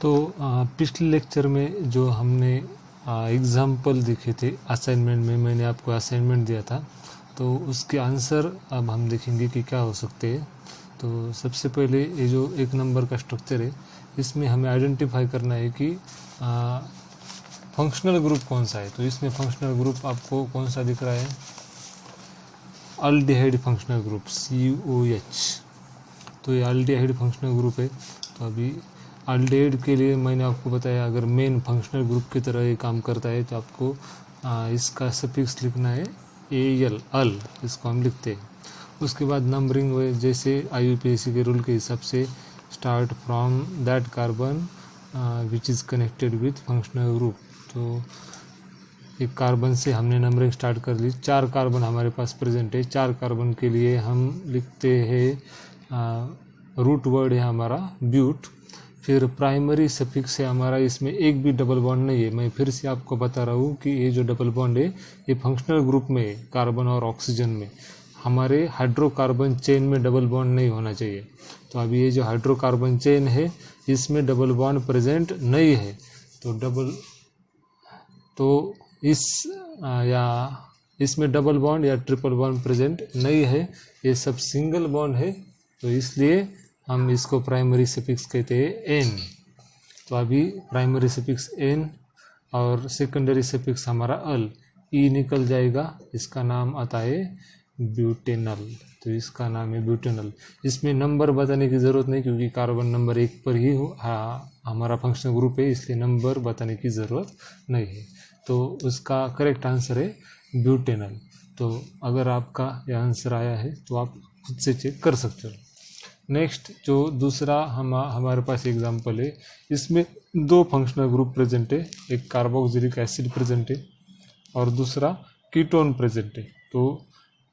तो पिछले लेक्चर में जो हमने एग्जाम्पल देखे थे असाइनमेंट में, मैंने आपको असाइनमेंट दिया था, तो उसके आंसर अब हम देखेंगे कि क्या हो सकते हैं। तो सबसे पहले ये जो एक नंबर का स्ट्रक्चर है, इसमें हमें आइडेंटिफाई करना है कि फंक्शनल ग्रुप कौन सा है। तो इसमें फंक्शनल ग्रुप आपको कौन सा दिख रहा है? Aldehyde functional group, COH। तो ये अल्डिहाइड फंक्शनल ग्रुप है। तो अभी अल्डिहाइड के लिए मैंने आपको बताया, अगर मेन फंक्शनल ग्रुप की तरह ये काम करता है तो आपको इसका सफिक्स लिखना है AL, अल, इसको हम लिखते हैं। उसके बाद नंबरिंग हुए, जैसे IUPAC के रूल के हिसाब से start from that carbon which is connected with functional group. तो एक कार्बन से हमने नंबरिंग स्टार्ट कर ली। 4 कार्बन हमारे पास प्रेजेंट है। 4 कार्बन के लिए हम लिखते हैं, रूट वर्ड है हमारा ब्यूट। फिर प्राइमरी सफिक्स है हमारा, इसमें एक भी डबल बॉन्ड नहीं है। मैं फिर से आपको बता रहा हूँ कि ये जो डबल बॉन्ड है ये फंक्शनल ग्रुप में है, कार्बन और ऑक्सीजन में। हमारे हाइड्रोकार्बन चेन में डबल बॉन्ड नहीं होना चाहिए। तो अभी ये जो हाइड्रोकार्बन चेन है इसमें डबल बॉन्ड प्रेजेंट नहीं है। तो इसमें डबल बॉन्ड या ट्रिपल बॉन्ड प्रेजेंट नहीं है, ये सब सिंगल बॉन्ड है। तो इसलिए हम इसको प्राइमरी सफिक्स कहते हैं N। तो अभी प्राइमरी सफिक्स N और सेकेंडरी सफिक्स हमारा अल, E निकल जाएगा। इसका नाम आता है ब्यूटेनल। तो इसका नाम है ब्यूटेनल। इसमें नंबर बताने की ज़रूरत नहीं, क्योंकि कार्बन नंबर 1 पर ही हमारा फंक्शनल ग्रुप है, इसलिए नंबर बताने की ज़रूरत नहीं है। तो उसका करेक्ट आंसर है ब्यूटेनल। तो अगर आपका यह आंसर आया है तो आप खुद से चेक कर सकते हो। नेक्स्ट जो दूसरा हमारे पास एग्जांपल है, इसमें 2 फंक्शनल ग्रुप प्रेजेंट है। एक कार्बोक्सिलिक एसिड प्रेजेंट है और दूसरा कीटोन प्रेजेंट है। तो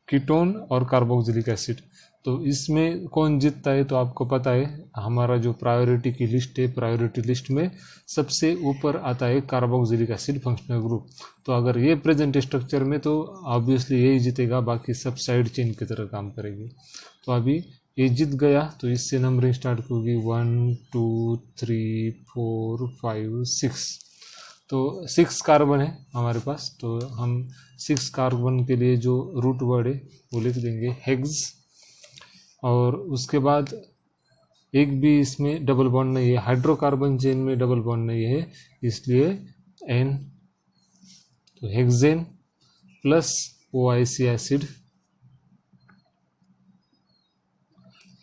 कीटोन और कार्बोक्सिलिक एसिड, तो इसमें कौन जीतता है? तो आपको पता है हमारा जो प्रायोरिटी की लिस्ट है, प्रायोरिटी लिस्ट में सबसे ऊपर आता है कार्बोक्सिलिक एसिड फंक्शनल ग्रुप। तो अगर ये प्रेजेंट स्ट्रक्चर में तो ऑब्वियसली यही जीतेगा, बाकी सब साइड चेन की तरह काम करेगी। तो अभी ये जीत गया, तो इससे नंबरिंग स्टार्ट होगी 1 2 3 4 5 6। तो 6 कार्बन है हमारे पास। तो हम 6 कार्बन के लिए जो रूट वर्ड है वो लिख देंगे हेक्स। और उसके बाद एक भी इसमें डबल बॉन्ड नहीं है, हाइड्रोकार्बन चेन में डबल बॉन्ड नहीं है, इसलिए N। तो हेक्सेन प्लस OIC एसिड।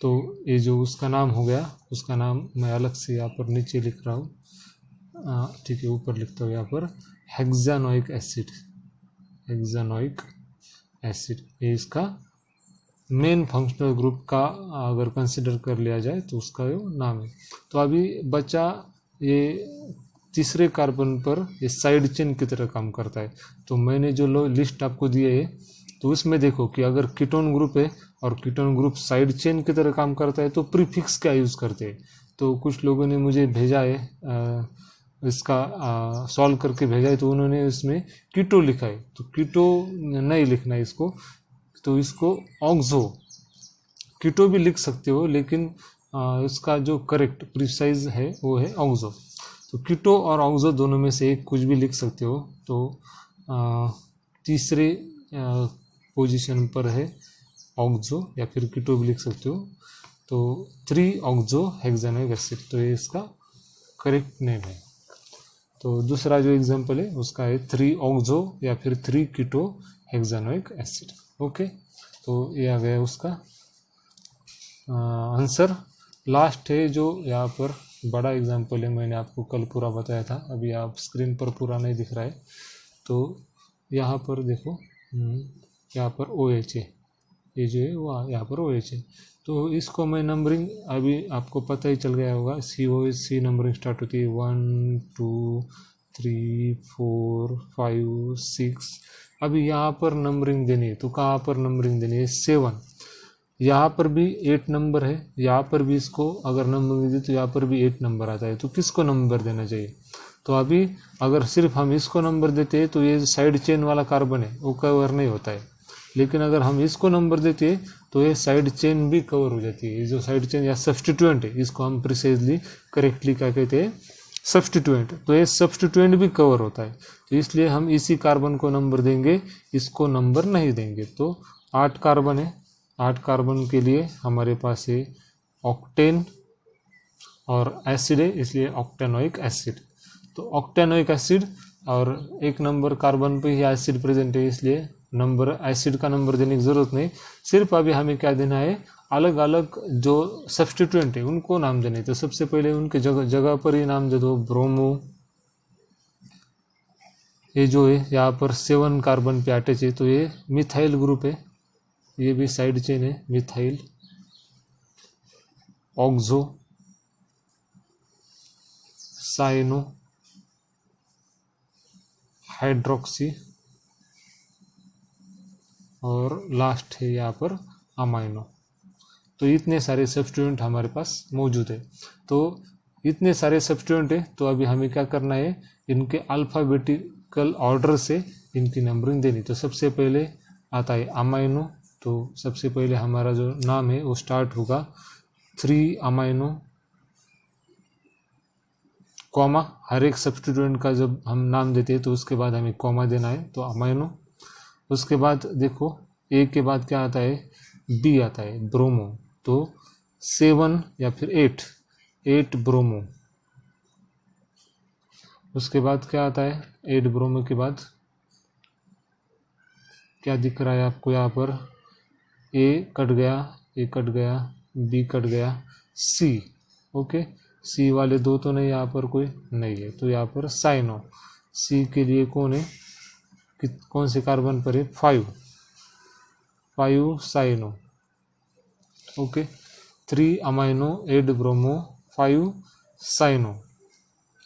तो ये जो उसका नाम हो गया, उसका नाम मैं अलग से यहाँ पर नीचे लिख रहा हूँ, ठीक है, ऊपर लिखता हूँ यहाँ पर हेक्सानोइक एसिड। हेक्सानोइक एसिड ये इसका मेन फंक्शनल ग्रुप का अगर कंसिडर कर लिया जाए तो उसका ये नाम है। तो अभी बचा ये तीसरे कार्बन पर, ये साइड चेन की तरह काम करता है। तो मैंने जो लिस्ट आपको दी है तो उसमें देखो कि अगर कीटोन ग्रुप है और कीटोन ग्रुप साइड चेन की तरह काम करता है तो प्रीफिक्स क्या यूज़ करते हैं। तो कुछ लोगों ने मुझे भेजा है, इसका सॉल्व करके भेजा है, तो उन्होंने इसमें कीटो लिखा है। तो कीटो नहीं लिखना है इसको, तो इसको ऑक्सो, कीटो भी लिख सकते हो, लेकिन इसका जो करेक्ट प्रिसाइज है वो है ऑक्सो। तो कीटो और ऑक्सो दोनों में से एक कुछ भी लिख सकते हो। तो तीसरे पोजीशन पर है ऑक्सो, या फिर कीटो भी लिख सकते हो। तो 3 ऑक्सो हेक्सानोइक एसिड, तो ये इसका करेक्ट नेम है। तो दूसरा जो एग्जांपल है उसका है 3 ऑक्सो या फिर 3 कीटो हेक्सानोइक एसिड। ओके, तो ये आ गया उसका आंसर। लास्ट है जो यहाँ पर बड़ा एग्जांपल है, मैंने आपको कल पूरा बताया था, अभी आप स्क्रीन पर पूरा नहीं दिख रहा है। तो यहाँ पर देखो, यहाँ पर OH है, ये जो है वो यहाँ पर OH है। तो इसको मैं नंबरिंग, अभी आपको पता ही चल गया होगा, COH नंबरिंग स्टार्ट होती है 1 2 3 4 5 6। अभी यहाँ पर नंबरिंग देनी है, तो कहाँ पर नंबरिंग देनी है? 7। यहाँ पर भी 8 नंबर है, यहाँ पर भी इसको अगर नंबरिंग दी तो यहाँ पर भी 8 नंबर आता है। तो किसको नंबर देना चाहिए? तो अभी अगर सिर्फ हम इसको नंबर देते हैं तो ये साइड चेन वाला कार्बन है वो कवर नहीं होता है। लेकिन अगर हम इसको नंबर देते हैं तो ये साइड चेन भी कवर हो जाती है। ये जो साइड चेन या सब्स्टिट्यूएंट है इसको हम प्रिसाइजली करेक्टली क्या कहते हैं, सब्स्टिट्यूएंट। तो ये सब्स्टिट्यूएंट भी कवर होता है, तो इसलिए हम इसी कार्बन को नंबर देंगे, इसको नंबर नहीं देंगे। तो 8 कार्बन है, 8 कार्बन के लिए हमारे पास है ऑक्टेन और एसिड है, इसलिए ऑक्टेनोइक एसिड। तो ऑक्टेनोइक एसिड और 1 नंबर कार्बन पे ही एसिड प्रेजेंट है, इसलिए नंबर एसिड का नंबर देने की ज़रूरत नहीं। सिर्फ अभी हमें क्या देना है, अलग अलग जो सब्स्टिट्यूएंट है उनको नाम देने। तो सबसे पहले उनके जगह पर ही नाम दे दो। ब्रोमो, ये जो है यहाँ पर 7 कार्बन पे अटैच है, तो ये मिथाइल ग्रुप है, ये भी साइड चेन है, मिथाइल। ऑक्सो, साइनो, हाइड्रोक्सी और लास्ट है यहाँ पर अमाइनो। तो इतने सारे सब्स्टिट्यूएंट हमारे पास मौजूद है। तो इतने सारे सब्स्टिट्यूएंट है, तो अभी हमें क्या करना है, इनके अल्फ़ाबेटिकल ऑर्डर से इनकी नंबरिंग देनी। तो सबसे पहले आता है अमाइनो, तो सबसे पहले हमारा जो नाम है वो स्टार्ट होगा 3 अमाइनो, कॉमा, हर एक सब्स्टिट्यूएंट का जब हम नाम देते हैं तो उसके बाद हमें कॉमा देना है, तो अमाइनो। उसके बाद देखो ए के बाद क्या आता है, बी आता है, ब्रोमो। तो 7 या फिर 8 ब्रोमो। उसके बाद क्या आता है, 8 ब्रोमो के बाद क्या दिख रहा है आपको यहाँ पर, ए कट गया, ए कट गया, बी कट गया, सी। ओके, सी वाले 2 तो नहीं, यहाँ पर कोई नहीं है, तो यहाँ पर साइनो। सी के लिए कौन है, कौन से कार्बन पर है, 5 cyano. Okay, 3 amino, 8 bromo, 5 cyano.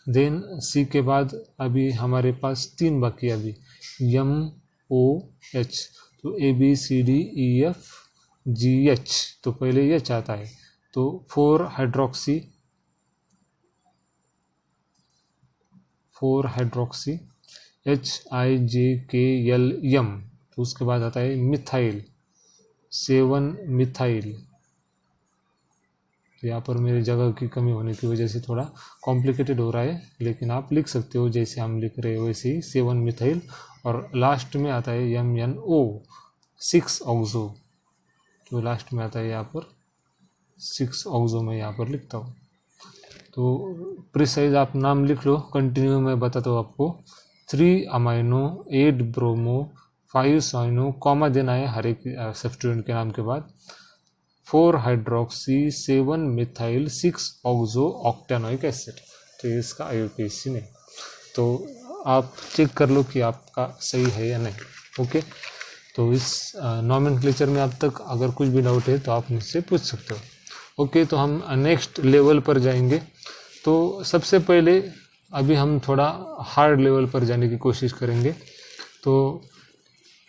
Then C के बाद अभी हमारे पास 3 बाकी, अभी MOH। तो ABCDEFGH, तो पहले ये चाहता है, तो 4 हाइड्रोक्सी, HIJKLM। तो उसके बाद आता है मिथाइल, 7 मिथाइल। तो यहाँ पर मेरी जगह की कमी होने की वजह से थोड़ा कॉम्प्लिकेटेड हो रहा है, लेकिन आप लिख सकते हो जैसे हम लिख रहे हैं वैसे ही, 7 मिथाइल। और लास्ट में आता है MNO, 6 ऑक्सो। तो लास्ट में आता है यहाँ पर 6 ऑक्सो, मैं यहाँ पर लिखता हूँ। तो प्रिसाइज आप नाम लिख लो, कंटिन्यू मैं बताता हूँ आपको। 3 अमाइनो, 8 ब्रोमो, 5 साइनो, कॉमा देना है हर एक सब्स्टिट्यूएंट के नाम के बाद, 4 हाइड्रोक्सी, 7 मिथाइल, 6 ऑक्सो ऑक्टेनोइक एसिड। तो ये इसका IUPAC नहीं। तो आप चेक कर लो कि आपका सही है या नहीं। ओके, तो इस नॉमेनक्लेचर में अब तक अगर कुछ भी डाउट है तो आप मुझसे पूछ सकते हो। ओके, तो हम नेक्स्ट लेवल पर जाएंगे। तो सबसे पहले अभी हम थोड़ा हार्ड लेवल पर जाने की कोशिश करेंगे। तो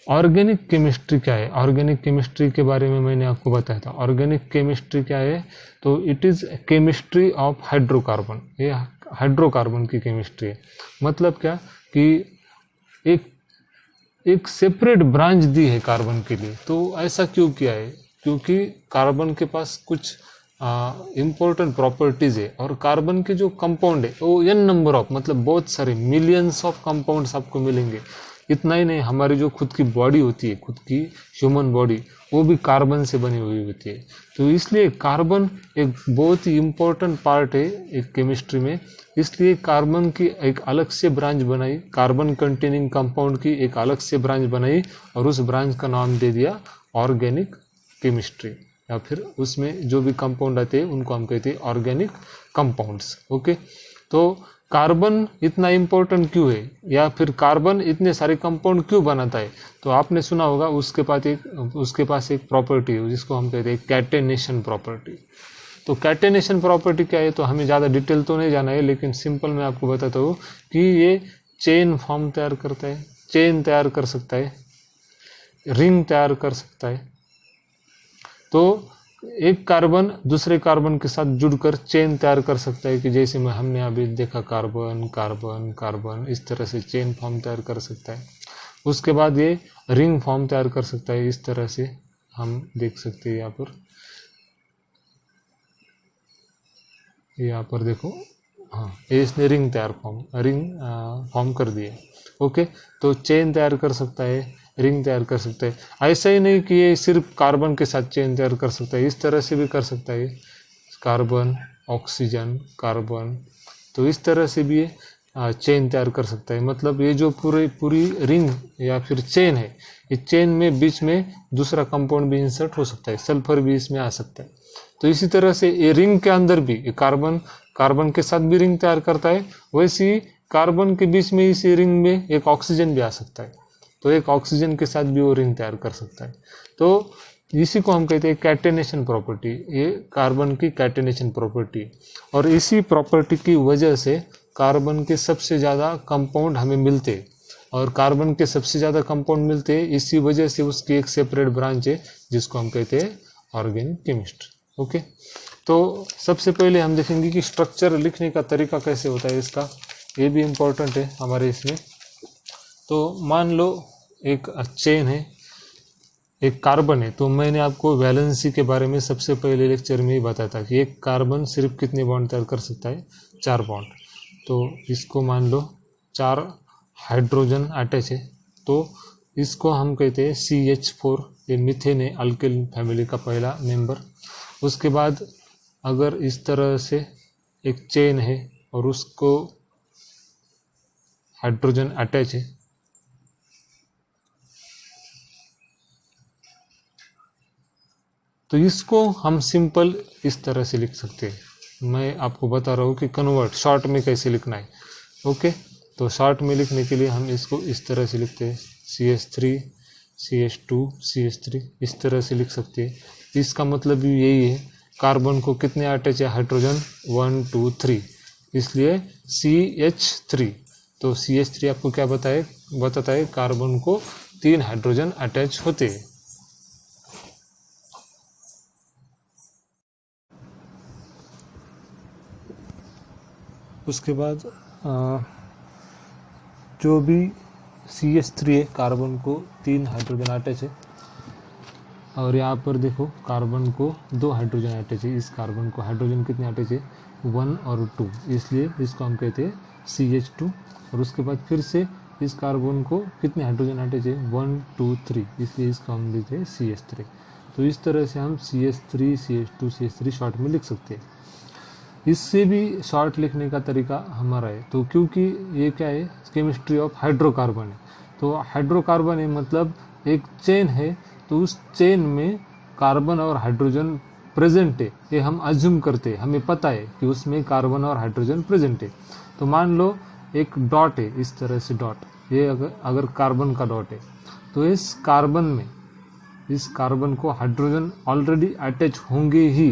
ऑर्गेनिक केमिस्ट्री क्या है, ऑर्गेनिक केमिस्ट्री के बारे में मैंने आपको बताया था। ऑर्गेनिक केमिस्ट्री क्या है, तो it is chemistry of hydrocarbon. ये हाइड्रोकार्बन की केमिस्ट्री है। मतलब क्या कि एक सेपरेट ब्रांच दी है कार्बन के लिए। तो ऐसा क्यों किया है, क्योंकि कार्बन के पास कुछ इम्पोर्टेंट प्रॉपर्टीज़ है, और कार्बन के जो कंपाउंड है वो n नंबर ऑफ, मतलब बहुत सारे मिलियंस ऑफ कंपाउंड्स आपको मिलेंगे। इतना ही नहीं, हमारी जो खुद की बॉडी होती है, खुद की ह्यूमन बॉडी, वो भी कार्बन से बनी हुई होती है। तो इसलिए कार्बन एक बहुत ही इम्पोर्टेंट पार्ट है एक केमिस्ट्री में। इसलिए कार्बन की एक अलग से ब्रांच बनाई, कार्बन कंटेनिंग कंपाउंड की एक अलग से ब्रांच बनाई, और उस ब्रांच का नाम दे दिया ऑर्गेनिक केमिस्ट्री, या फिर उसमें जो भी कंपाउंड आते हैं उनको हम कहते हैं ऑर्गेनिक कंपाउंड्स। ओके, तो कार्बन इतना इम्पोर्टेंट क्यों है, या फिर कार्बन इतने सारे कंपाउंड क्यों बनाता है, तो आपने सुना होगा उसके पास एक प्रॉपर्टी है जिसको हम कहते हैं कैटेनेशन प्रॉपर्टी। तो कैटेनेशन प्रॉपर्टी क्या है, तो हमें ज़्यादा डिटेल तो नहीं जाना है, लेकिन सिंपल मैं आपको बताता हूँ कि ये चेन फॉर्म तैयार करता है, चेन तैयार कर सकता है, रिंग तैयार कर सकता है। तो एक कार्बन दूसरे कार्बन के साथ जुड़कर चेन तैयार कर सकता है, कि जैसे हमने अभी देखा कार्बन कार्बन कार्बन, इस तरह से चेन फॉर्म तैयार कर सकता है। उसके बाद ये रिंग फॉर्म तैयार कर सकता है, इस तरह से हम देख सकते हैं यहाँ पर देखो, हाँ ये इसने रिंग फॉर्म कर दिया। ओके, तो चेन तैयार कर सकता है, रिंग तैयार कर सकता है। ऐसा ही नहीं कि ये सिर्फ कार्बन के साथ चेन तैयार कर सकता है, इस तरह से भी कर सकता है, कार्बन ऑक्सीजन कार्बन, तो इस तरह से भी ये चेन तैयार कर सकता है। मतलब ये जो पूरी रिंग या फिर चेन है, ये चेन में बीच में दूसरा कंपाउंड भी इंसर्ट हो सकता है, सल्फर भी इसमें आ सकता है। तो इसी तरह से ये रिंग के अंदर भी कार्बन के साथ भी रिंग तैयार करता है, वैसे ही कार्बन के बीच में इसी रिंग में एक ऑक्सीजन भी आ सकता है, तो एक ऑक्सीजन के साथ भी वो रिंग तैयार कर सकता है। तो इसी को हम कहते हैं कैटेनेशन प्रॉपर्टी, ये कार्बन की कैटेनेशन प्रॉपर्टी। और इसी प्रॉपर्टी की वजह से कार्बन के सबसे ज़्यादा कंपाउंड हमें मिलते, और कार्बन के सबसे ज़्यादा कंपाउंड मिलते, इसी वजह से उसकी एक सेपरेट ब्रांच है जिसको हम कहते हैं ऑर्गेनिक केमिस्ट्री। ओके, तो सबसे पहले हम देखेंगे कि स्ट्रक्चर लिखने का तरीका कैसे होता है इसका, ये भी इम्पोर्टेंट है हमारे इसमें। तो मान लो एक चेन है, एक कार्बन है, तो मैंने आपको वैलेंसी के बारे में सबसे पहले लेक्चर में ही बताया था कि एक कार्बन सिर्फ कितने बॉन्ड तैयार कर सकता है, 4 बॉन्ड। तो इसको मान लो 4 हाइड्रोजन अटैच है, तो इसको हम कहते हैं CH4, ये मीथेन है, अल्किल फैमिली का पहला मेंबर। उसके बाद अगर इस तरह से एक चेन है और उसको हाइड्रोजन अटैच है, तो इसको हम सिंपल इस तरह से लिख सकते हैं। मैं आपको बता रहा हूँ कि कन्वर्ट शॉर्ट में कैसे लिखना है। ओके, तो शॉर्ट में लिखने के लिए हम इसको इस तरह से लिखते हैं, CH3 CH2 CH3, इस तरह से लिख सकते हैं। इसका मतलब भी यही है, कार्बन को कितने अटैच है, हाइड्रोजन 1 2 3, इसलिए CH3। तो CH3 आपको क्या बताता है, कार्बन को 3 हाइड्रोजन अटैच होते हैं। उसके बाद जो भी CH3 है, कार्बन को 3 हाइड्रोजन अटैच है, और यहाँ पर देखो कार्बन को 2 हाइड्रोजन अटैच है। इस कार्बन को हाइड्रोजन कितने अटैच है, 1 और 2, इसलिए इसको हम कहते हैं CH2। और उसके बाद फिर से इस कार्बन को कितने हाइड्रोजन अटैच है, 1 2 3, इसलिए इसको हम लिखते हैं CH3। तो इस तरह से हम CH3 CH2 CH3 शॉर्ट में लिख सकते हैं। इससे भी शॉर्ट लिखने का तरीका हमारा है, तो क्योंकि ये क्या है, केमिस्ट्री ऑफ हाइड्रोकार्बन है, तो हाइड्रोकार्बन है मतलब एक चेन है, तो उस चेन में कार्बन और हाइड्रोजन प्रेजेंट है, ये हम अज्यूम करते हैं, हमें पता है कि उसमें कार्बन और हाइड्रोजन प्रेजेंट है। तो मान लो एक डॉट है, इस तरह से डॉट, ये अगर कार्बन का डॉट है, तो इस कार्बन को हाइड्रोजन ऑलरेडी अटैच होंगे ही,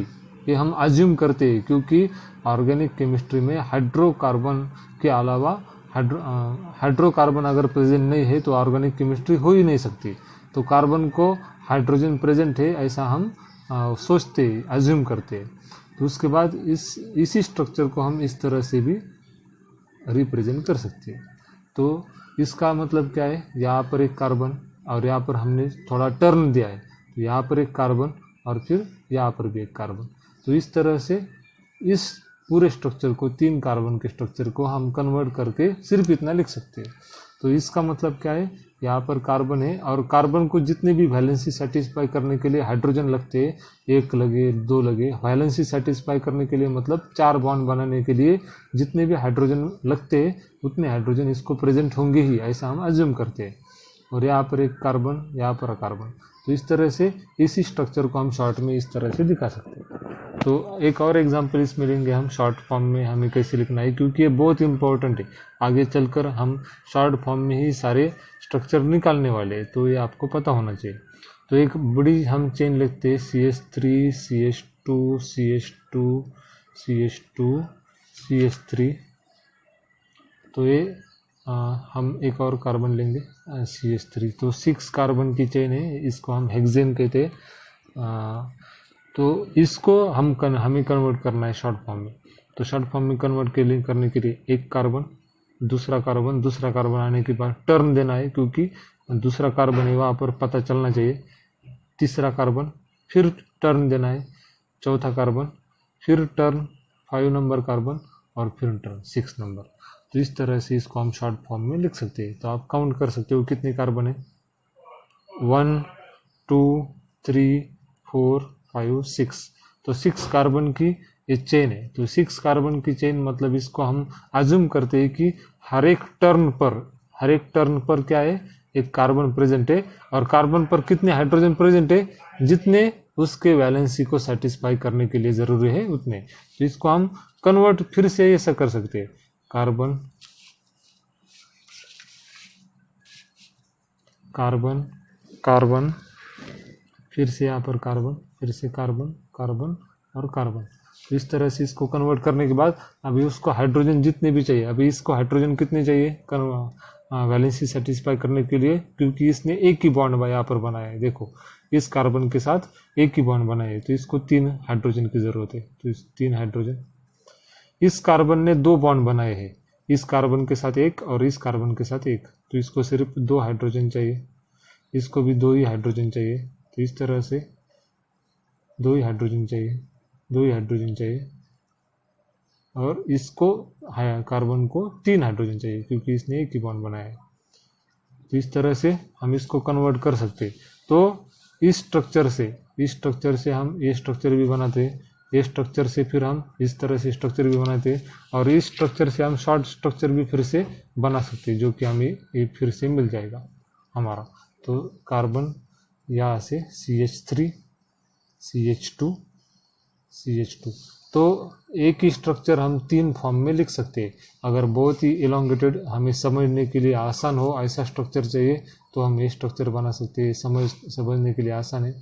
ये हम अज्यूम करते हैं, क्योंकि ऑर्गेनिक केमिस्ट्री में हाइड्रोकार्बन के अलावा हाइड्रोकार्बन अगर प्रेजेंट नहीं है तो ऑर्गेनिक केमिस्ट्री हो ही नहीं सकती। तो कार्बन को हाइड्रोजन प्रेजेंट है ऐसा हम सोचते हैं, अज्यूम करते हैं। तो उसके बाद इसी स्ट्रक्चर को हम इस तरह से भी रिप्रेजेंट कर सकते हैं। तो इसका मतलब क्या है, यहाँ पर एक कार्बन और यहाँ पर हमने थोड़ा टर्न दिया है, तो यहाँ पर एक कार्बन और फिर यहाँ पर भी एक कार्बन। तो इस तरह से इस पूरे स्ट्रक्चर को, 3 कार्बन के स्ट्रक्चर को हम कन्वर्ट करके सिर्फ इतना लिख सकते हैं। तो इसका मतलब क्या है, यहाँ पर कार्बन है और कार्बन को जितने भी वैलेंसी सेटिस्फाई करने के लिए हाइड्रोजन लगते हैं, 1 लगे 2 लगे, वैलेंसी सेटिस्फाई करने के लिए मतलब 4 बॉन्ड बनाने के लिए जितने भी हाइड्रोजन लगते हैं उतने हाइड्रोजन इसको प्रेजेंट होंगे ही, ऐसा हम अज्यूम करते हैं। और यहाँ पर एक कार्बन, यहाँ पर कार्बन, तो इस तरह से इसी स्ट्रक्चर को हम शॉर्ट में इस तरह से दिखा सकते हैं। तो एक और एग्जांपल इसमें लेंगे हम, शॉर्ट फॉर्म में हमें कैसे लिखना है, क्योंकि ये बहुत इंपॉर्टेंट है। आगे चलकर हम शॉर्ट फॉर्म में ही सारे स्ट्रक्चर निकालने वाले हैं, तो ये आपको पता होना चाहिए। तो एक बड़ी हम चेन लिखते हैं, CH3 CH2 CH2 CH2 CH3। तो ये हम एक और कार्बन लेंगे CH3, तो 6 कार्बन की चेन है, इसको हम हेक्सेन कहते हैं। तो इसको हमें कन्वर्ट करना है शॉर्ट फॉर्म में। तो शॉर्ट फॉर्म में कन्वर्ट करने के लिए एक कार्बन, दूसरा कार्बन आने के बाद टर्न देना है, क्योंकि दूसरा कार्बन है वहाँ पर पता चलना चाहिए, तीसरा कार्बन, फिर टर्न देना है, चौथा कार्बन, फिर टर्न 5 नंबर कार्बन और फिर टर्न 6 नंबर। तो इस तरह से इसको हम शॉर्ट फॉर्म में लिख सकते हैं। तो आप काउंट कर सकते हो कितने कार्बन है, 1 2 3 4 5 6। तो 6 कार्बन की ये चेन है। तो 6 कार्बन की चेन मतलब इसको हम अज्यूम करते हैं कि हर एक टर्न पर क्या है, एक कार्बन प्रेजेंट है, और कार्बन पर कितने हाइड्रोजन प्रेजेंट है, जितने उसके वैलेंसी को सेटिस्फाई करने के लिए जरूरी है उतने। तो इसको हम कन्वर्ट फिर से ऐसा कर सकते हैं, कार्बन कार्बन कार्बन, फिर से यहाँ पर कार्बन, फिर से कार्बन कार्बन और कार्बन। तो इस तरह से इसको कन्वर्ट करने के बाद अभी उसको हाइड्रोजन जितने भी चाहिए, अभी इसको हाइड्रोजन कितने चाहिए वैलेंसी सेटिस्फाई करने के लिए, क्योंकि इसने एक ही बॉन्ड यहाँ पर बनाया है। देखो इस कार्बन के साथ एक ही बॉन्ड बनाया है, तो इसको 3 हाइड्रोजन की जरूरत है। तो इस 3 हाइड्रोजन, इस कार्बन ने 2 बॉन्ड बनाए हैं, इस कार्बन के साथ एक और इस कार्बन के साथ एक, तो इसको सिर्फ 2 हाइड्रोजन चाहिए, इसको भी 2 ही हाइड्रोजन चाहिए। तो इस तरह से 2 ही हाइड्रोजन चाहिए, 2 ही हाइड्रोजन चाहिए, और इसको कार्बन को 3 हाइड्रोजन चाहिए क्योंकि इसने एक ही बॉन्ड बनाया है। तो इस तरह से हम इसको कन्वर्ट कर सकते हैं। तो इस स्ट्रक्चर से हम ये स्ट्रक्चर भी बनाते हैं, ये स्ट्रक्चर से फिर हम इस तरह से स्ट्रक्चर भी बनाते हैं, और इस स्ट्रक्चर से हम शॉर्ट स्ट्रक्चर भी फिर से बना सकते हैं, जो कि हमें ये फिर से मिल जाएगा हमारा। तो कार्बन यहाँ से CH3 CH2 CH2। तो एक ही स्ट्रक्चर हम 3 फॉर्म में लिख सकते हैं। अगर बहुत ही इलोंगेटेड, हमें समझने के लिए आसान हो ऐसा स्ट्रक्चर चाहिए तो हम ये स्ट्रक्चर बना सकते हैं, समझने के लिए आसान है।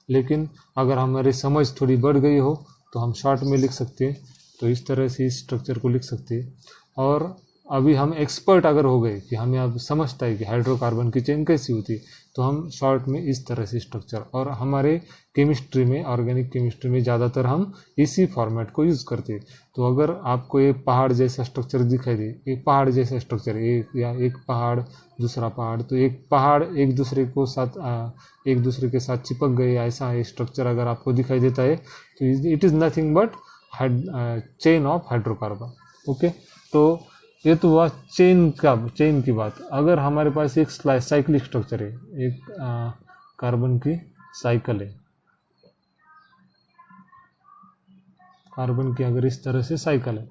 लेकिन अगर हमारी समझ थोड़ी बढ़ गई हो तो हम शॉर्ट में लिख सकते हैं। तो इस तरह से इस स्ट्रक्चर को लिख सकते हैं। और अभी हम एक्सपर्ट अगर हो गए कि हमें अब समझता है कि हाइड्रोकार्बन की चेन कैसी होती है, तो हम शॉर्ट में इस तरह से स्ट्रक्चर, और हमारे केमिस्ट्री में, ऑर्गेनिक केमिस्ट्री में ज़्यादातर हम इसी फॉर्मेट को यूज़ करते हैं। तो अगर आपको ये पहाड़ जैसा स्ट्रक्चर दिखाई दे, एक पहाड़ जैसा स्ट्रक्चर, एक पहाड़ दूसरा पहाड़, तो एक पहाड़ एक दूसरे के साथ चिपक गए, ऐसा स्ट्रक्चर अगर आपको दिखाई देता है तो it is nothing but chain of hydrocarbon. Okay, तो ये तो हुआ चेन की बात। अगर हमारे पास एक साइक्लिक स्ट्रक्चर है, एक कार्बन की साइकिल है, कार्बन की अगर इस तरह से साइकिल है,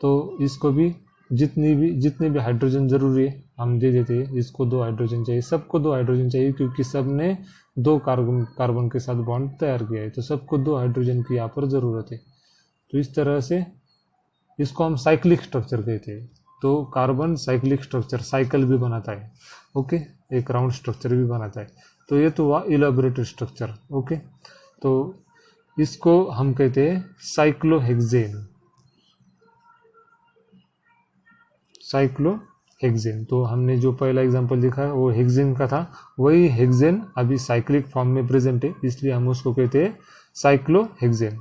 तो इसको भी जितने भी हाइड्रोजन जरूरी है हम दे देते हैं। इसको 2 हाइड्रोजन चाहिए, सबको 2 हाइड्रोजन चाहिए, क्योंकि सबने 2 कार्बन के साथ बॉन्ड तैयार किया है, तो सबको 2 हाइड्रोजन की यहाँ पर ज़रूरत है। तो इस तरह से इसको हम साइक्लिक स्ट्रक्चर कहते हैं। तो कार्बन साइक्लिक स्ट्रक्चर, साइकिल भी बनाता है, ओके, एक राउंड स्ट्रक्चर भी बनाता है। तो ये तो हुआ इलेबोरेटेड स्ट्रक्चर। ओके, तो इसको हम कहते हैं साइक्लोहेक्सेन। तो हमने जो पहला एग्जांपल देखा वो हेक्सेन का था, वही हेक्सेन अभी साइक्लिक फॉर्म में प्रेजेंट है, इसलिए हम उसको कहते हैं साइक्लोहेक्सेन।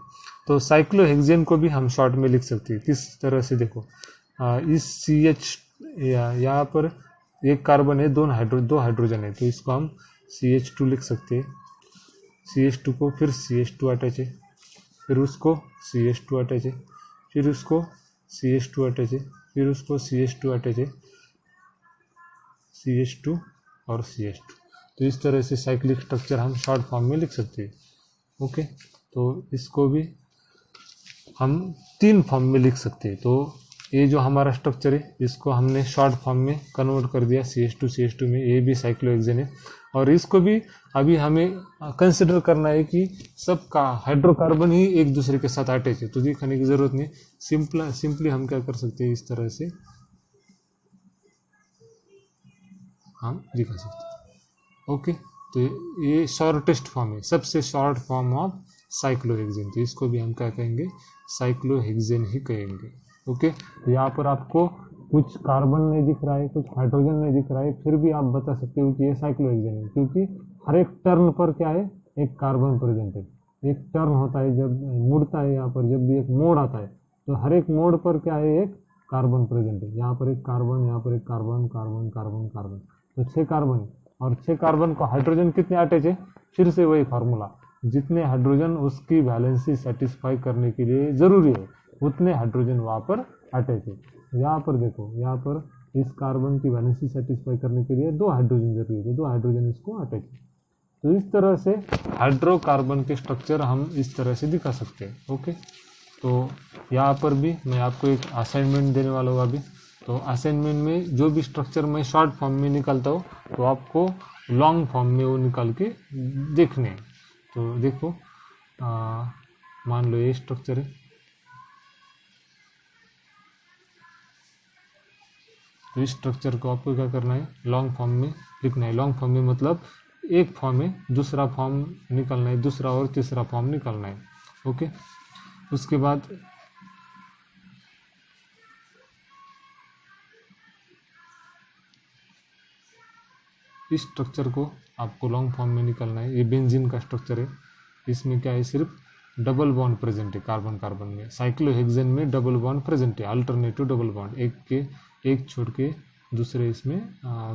तो साइक्लोहेक्सेन को भी हम शॉर्ट में लिख सकते हैं। किस तरह से, देखो इस CH यहाँ पर एक कार्बन है, 2 हाइड्रोजन है, तो इसको हम CH2 लिख सकते हैं। CH2 को फिर CH2 अटैच है, फिर उसको CH2 अटैच है, फिर उसको CH2 अटैच है, फिर उसको CH2 अटैच है, CH2 और CH2। तो इस तरह से साइक्लिक स्ट्रक्चर हम शॉर्ट फॉर्म में लिख सकते हैं। ओके, तो इसको भी हम 3 फॉर्म में लिख सकते हैं। तो ये जो हमारा स्ट्रक्चर है इसको हमने शॉर्ट फॉर्म में कन्वर्ट कर दिया CH2 में, ये भी साइक्लोहेक्सेन है। और इसको भी अभी हमें कंसिडर करना है कि सबका हाइड्रोकार्बन ही एक दूसरे के साथ अटैच है, तो दिखाने की जरूरत नहीं, सिंपली हम क्या कर सकते हैं, इस तरह से हम दिखा सकते हैं। ओके, तो ये शॉर्टेस्ट फॉर्म है, सबसे शॉर्ट फॉर्म ऑफ साइक्लोहेक्सेन। तो इसको भी हम क्या कहेंगे, साइक्लोहेक्सेन ही कहेंगे। ओके, तो यहाँ पर आपको कुछ कार्बन नहीं दिख रहा है, कुछ हाइड्रोजन नहीं दिख रहा है, फिर भी आप बता सकते हो कि ये साइक्लोहेक्सेन है, क्योंकि हर एक टर्न पर क्या है, एक कार्बन प्रेजेंट है। एक टर्न होता है जब मुड़ता है, यहाँ पर जब भी एक मोड़ आता है तो हर एक मोड़ पर क्या है, एक कार्बन प्रेजेंट है। यहाँ पर एक कार्बन, यहाँ पर एक कार्बन, कार्बन कार्बन कार्बन, तो 6 कार्बन है। और 6 कार्बन को हाइड्रोजन कितने अटैच है, फिर से वही फार्मूला, जितने हाइड्रोजन उसकी वैलेंसी सेटिस्फाई करने के लिए जरूरी है उतने हाइड्रोजन वहाँ पर अटैच है। यहाँ पर देखो, यहाँ पर इस कार्बन की वैलेंसी सेटिस्फाई करने के लिए 2 हाइड्रोजन जरूरी है, 2 हाइड्रोजन इसको अटैच है। तो इस तरह से हाइड्रोकार्बन के स्ट्रक्चर हम इस तरह से दिखा सकते हैं। ओके, तो यहाँ पर भी मैं आपको एक असाइनमेंट देने वाला हूँ अभी। तो असाइनमेंट में जो भी स्ट्रक्चर मैं शॉर्ट फॉर्म में निकालता हूँ तो आपको लॉन्ग फॉर्म में वो निकाल के देखने हैं। तो देखो, मान लो ये स्ट्रक्चर है, तो इस स्ट्रक्चर को आपको क्या करना है, लॉन्ग फॉर्म में लिखना है। लॉन्ग फॉर्म में मतलब एक फॉर्म है, दूसरा फॉर्म निकालना है, दूसरा और तीसरा फॉर्म निकालना है। ओके, उसके बाद इस स्ट्रक्चर को आपको लॉन्ग फॉर्म में निकालना है। ये बेंजीन का स्ट्रक्चर है, इसमें क्या है, सिर्फ डबल बॉन्ड प्रेजेंट है कार्बन कार्बन में। साइक्लोहेक्सेन में डबल बॉन्ड प्रेजेंट है, अल्टरनेटिव डबल बॉन्ड, एक छोड़ के दूसरे इसमें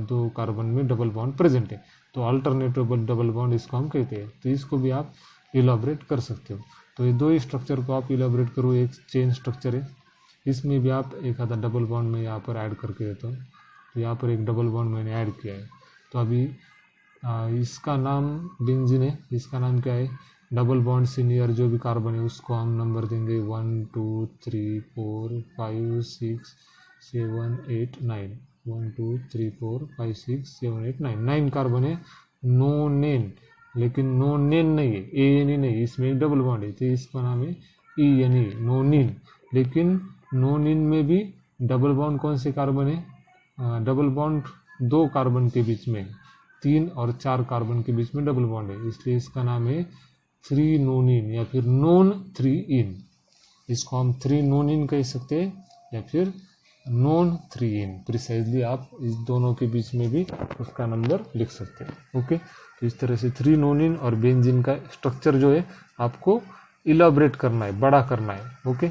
2 कार्बन में डबल बॉन्ड प्रेजेंट है। तो अल्टरनेटिव डबल बॉन्ड इसको हम कहते हैं। तो इसको भी आप इलाबरेट कर सकते हो। तो ये 2 ही स्ट्रक्चर को आप इलाबरेट करो। एक चेन स्ट्रक्चर है, इसमें भी आप एक आधा डबल बॉन्ड में यहाँ पर ऐड करके देता हूँ। तो यहाँ पर एक डबल बॉन्ड मैंने ऐड किया है। तो अभी इसका नाम बेंजीन है, इसका नाम क्या है, डबल बॉन्ड से नियर जो भी कार्बन है उसको हम नंबर देंगे 1 2 3 4 5 6 7 8 9। 1 2 3 4 5 6 7 8 9, 9 कार्बन है। नो नेन, लेकिन नो नेन नहीं है, ए एन ई नहीं, इसमें एक डबल बॉन्ड है तो इसका नाम है ई एन ई, नो नीन। लेकिन नो नीन में भी डबल बॉन्ड कौन से कार्बन है, डबल बॉन्ड 2 कार्बन के बीच में, 3 और 4 कार्बन के बीच में डबल बॉन्ड है, इसलिए इसका नाम है 3 नोनिन या फिर नोन 3 इन। इसको हम 3 नोनिन कह सकते हैं या फिर नोन 3 इन। प्रिसाइजली आप इस दोनों के बीच में भी उसका नंबर लिख सकते हैं। ओके, तो इस तरह से 3 नोनिन और बेंजीन का स्ट्रक्चर जो है आपको इलाबरेट करना है, बड़ा करना है। ओके,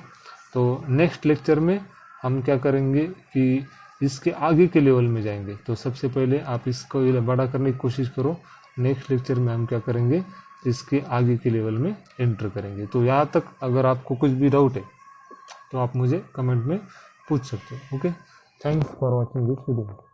तो नेक्स्ट लेक्चर में हम क्या करेंगे कि इसके आगे के लेवल में जाएंगे। तो सबसे पहले आप इसको बड़ा करने की कोशिश करो। नेक्स्ट लेक्चर में हम क्या करेंगे, इसके आगे के लेवल में एंटर करेंगे। तो यहाँ तक अगर आपको कुछ भी डाउट है तो आप मुझे कमेंट में पूछ सकते हो। Okay, thanks for watching this video.